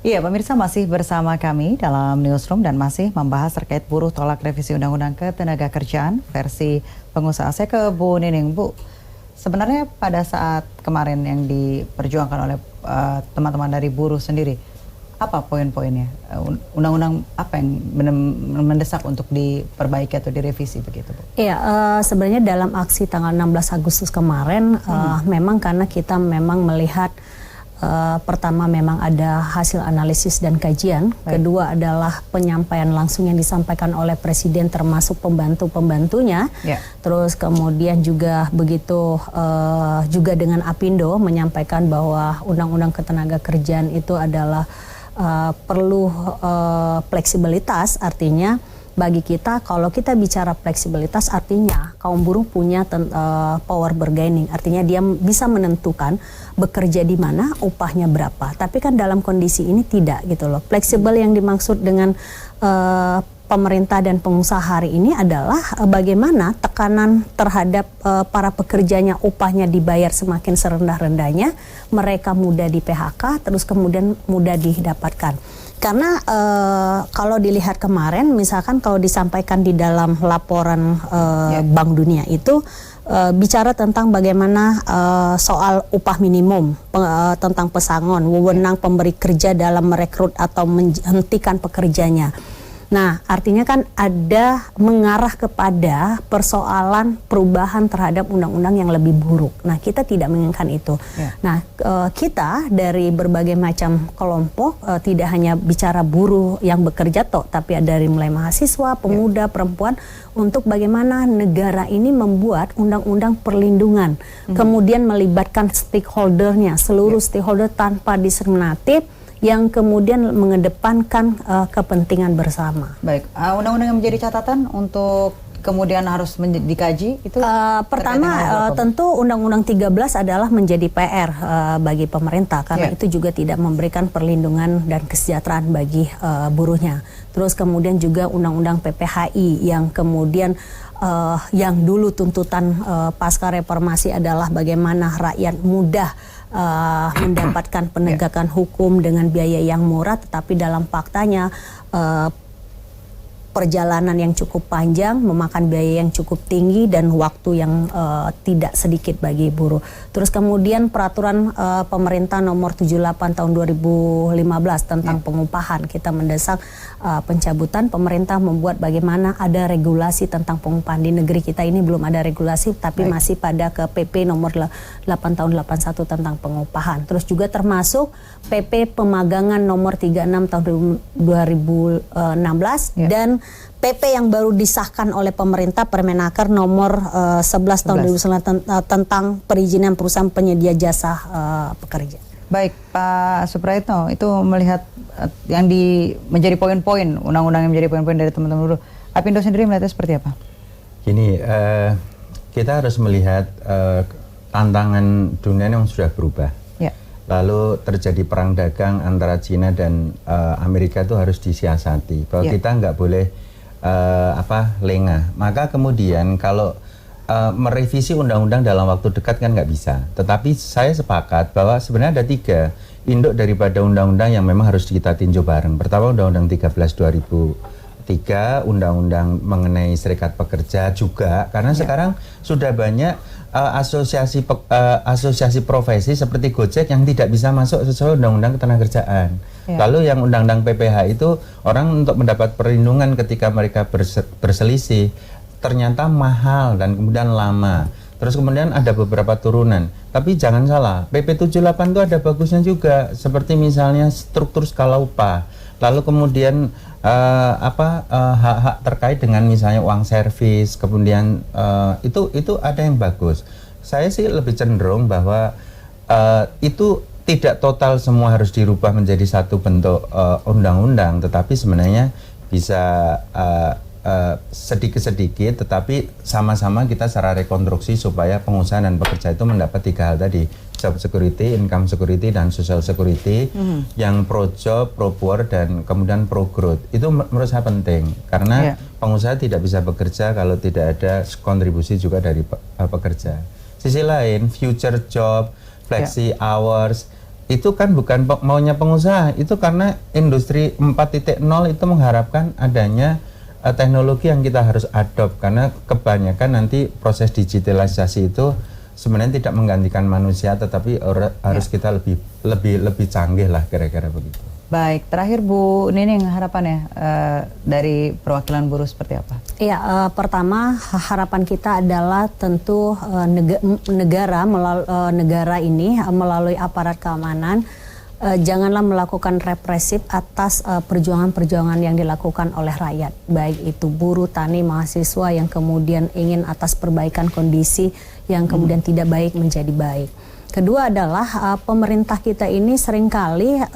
Iya, pemirsa masih bersama kami dalam Newsroom dan masih membahas terkait buruh tolak revisi Undang-Undang Ketenagakerjaan versi pengusaha. Saya ke Bu Nining. Bu, sebenarnya pada saat kemarin yang diperjuangkan oleh teman-teman dari buruh sendiri, apa poin-poinnya? Undang-undang apa yang mendesak untuk diperbaiki atau direvisi begitu, Bu? Iya, sebenarnya dalam aksi tanggal 16 Agustus kemarin, memang karena kita memang melihat pertama memang ada hasil analisis dan kajian, kedua adalah penyampaian langsung yang disampaikan oleh Presiden termasuk pembantu-pembantunya, terus kemudian juga begitu juga dengan Apindo menyampaikan bahwa Undang-Undang Ketenagakerjaan itu adalah perlu fleksibilitas, artinya bagi kita kalau kita bicara fleksibilitas artinya kaum buruh punya power bargaining, artinya dia bisa menentukan bekerja di mana, upahnya berapa. Tapi kan dalam kondisi ini tidak gitu loh. Fleksibel yang dimaksud dengan pemerintah dan pengusaha hari ini adalah bagaimana tekanan terhadap para pekerjanya, upahnya dibayar semakin serendah-rendahnya, mereka mudah di PHK, terus kemudian mudah didapatkan. Karena kalau dilihat kemarin, misalkan kalau disampaikan di dalam laporan Bank Dunia itu bicara tentang bagaimana soal upah minimum, tentang pesangon, wewenang pemberi kerja dalam merekrut atau menghentikan pekerjanya. Nah, artinya kan ada mengarah kepada persoalan perubahan terhadap undang-undang yang lebih buruk. Nah, kita tidak menginginkan itu. Nah, kita dari berbagai macam kelompok tidak hanya bicara buruh yang bekerja tapi dari mulai mahasiswa, pemuda, perempuan, untuk bagaimana negara ini membuat undang-undang perlindungan, kemudian melibatkan stakeholdernya, seluruh stakeholder tanpa diskriminatif, yang kemudian mengedepankan kepentingan bersama. Baik, undang-undang yang menjadi catatan untuk kemudian harus dikaji itu? Pertama, tentu Undang-Undang 13 adalah menjadi PR bagi pemerintah karena itu juga tidak memberikan perlindungan dan kesejahteraan bagi buruhnya. Terus kemudian juga Undang-Undang PPHI yang kemudian yang dulu tuntutan pasca reformasi adalah bagaimana rakyat mudah mendapatkan penegakan hukum dengan biaya yang murah, tetapi dalam faktanya perjalanan yang cukup panjang, memakan biaya yang cukup tinggi dan waktu yang tidak sedikit bagi buruh. Terus kemudian peraturan pemerintah nomor 78 tahun 2015 tentang pengupahan, kita mendesak pencabutan. Pemerintah membuat bagaimana ada regulasi tentang pengupahan. Di negeri kita ini belum ada regulasi, tapi masih pada ke PP nomor 8 tahun 81 tentang pengupahan. Terus juga termasuk PP pemagangan nomor 36 tahun 2016 dan PP yang baru disahkan oleh pemerintah, Permenaker nomor 11 tahun 2019 tentang perizinan perusahaan penyedia jasa pekerja. Baik, Pak Suprayitno, itu melihat yang menjadi poin-poin, undang-undang yang menjadi poin-poin dari teman-teman buruh. Apindo sendiri melihatnya seperti apa? Gini, kita harus melihat tantangan dunia yang sudah berubah. Lalu terjadi perang dagang antara Cina dan Amerika itu harus disiasati. Bahwa kita nggak boleh lengah. Maka kemudian kalau merevisi undang-undang dalam waktu dekat kan nggak bisa. Tetapi saya sepakat bahwa sebenarnya ada 3 induk daripada undang-undang yang memang harus kita tinjau bareng. Pertama Undang-Undang 13 2003, undang-undang mengenai serikat pekerja juga, karena sekarang sudah banyak asosiasi profesi seperti Gojek yang tidak bisa masuk sesuai undang-undang ketenagakerjaan. Lalu yang undang-undang PPH itu orang untuk mendapat perlindungan ketika mereka berselisih ternyata mahal dan kemudian lama. Terus kemudian ada beberapa turunan. Tapi jangan salah, PP 78 itu ada bagusnya juga, seperti misalnya struktur skala upah. Lalu kemudian hak-hak terkait dengan misalnya uang servis, kemudian itu ada yang bagus. Saya sih lebih cenderung bahwa itu tidak total semua harus dirubah menjadi satu bentuk undang-undang, tetapi sebenarnya bisa sedikit-sedikit, tetapi sama-sama kita secara rekonstruksi supaya pengusaha dan pekerja itu mendapat 3 hal tadi, job security, income security, dan social security, yang pro job, pro poor, dan kemudian pro growth. Itu menurut saya penting, karena pengusaha tidak bisa bekerja kalau tidak ada kontribusi juga dari pekerja. Sisi lain, future job, flexi hours, itu kan bukan maunya pengusaha, itu karena industri 4.0 itu mengharapkan adanya teknologi yang kita harus adopt, karena kebanyakan nanti proses digitalisasi itu sebenarnya tidak menggantikan manusia, tetapi harus kita lebih canggih lah, kira-kira begitu. Baik, terakhir Bu Nining, harapannya dari perwakilan buruh seperti apa? Iya, pertama harapan kita adalah tentu negara ini melalui aparat keamanan janganlah melakukan represif atas perjuangan-perjuangan yang dilakukan oleh rakyat, baik itu buruh, tani, mahasiswa yang kemudian ingin atas perbaikan kondisi yang kemudian tidak baik menjadi baik. Kedua adalah pemerintah kita ini seringkali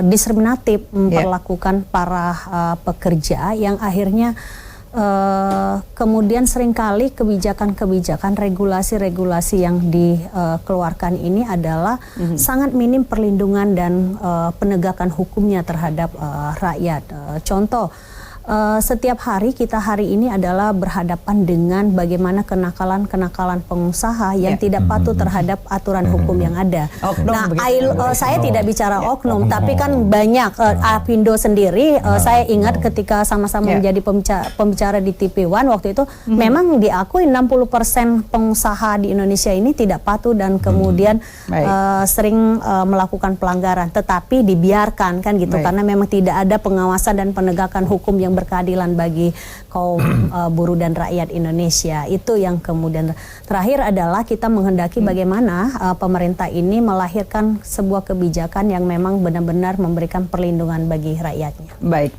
diskriminatif memperlakukan para pekerja yang akhirnya kemudian seringkali kebijakan-kebijakan, regulasi-regulasi yang dikeluarkan ini adalah sangat minim perlindungan dan penegakan hukumnya terhadap rakyat. Contoh, setiap hari kita hari ini adalah berhadapan dengan bagaimana kenakalan-kenakalan pengusaha yang tidak patuh terhadap aturan hukum yang ada. Nah, saya tidak bicara oknum, tapi kan banyak Apindo sendiri. Saya ingat ketika sama-sama menjadi pembicara di TV One waktu itu, memang diakui 60% pengusaha di Indonesia ini tidak patuh dan kemudian sering melakukan pelanggaran, tetapi dibiarkan kan gitu, karena memang tidak ada pengawasan dan penegakan hukum yang berkeadilan bagi kaum buruh dan rakyat Indonesia. Itu yang kemudian terakhir adalah kita menghendaki bagaimana pemerintah ini melahirkan sebuah kebijakan yang memang benar-benar memberikan perlindungan bagi rakyatnya. Baik,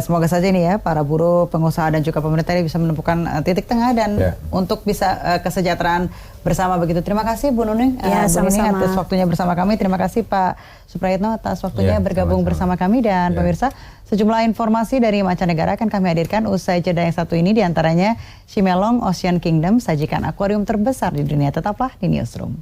semoga saja ini ya para buruh, pengusaha dan juga pemerintah ini bisa menemukan titik tengah dan untuk bisa kesejahteraan bersama begitu. Terima kasih Bu Nining, atas waktunya bersama kami. Terima kasih Pak Suprayitno atas waktunya bergabung bersama kami, dan pemirsa, sejumlah informasi dari mancanegara akan kami hadirkan usai jeda yang satu ini, diantaranya Shimelong Ocean Kingdom, sajikan akuarium terbesar di dunia. Tetaplah di Newsroom.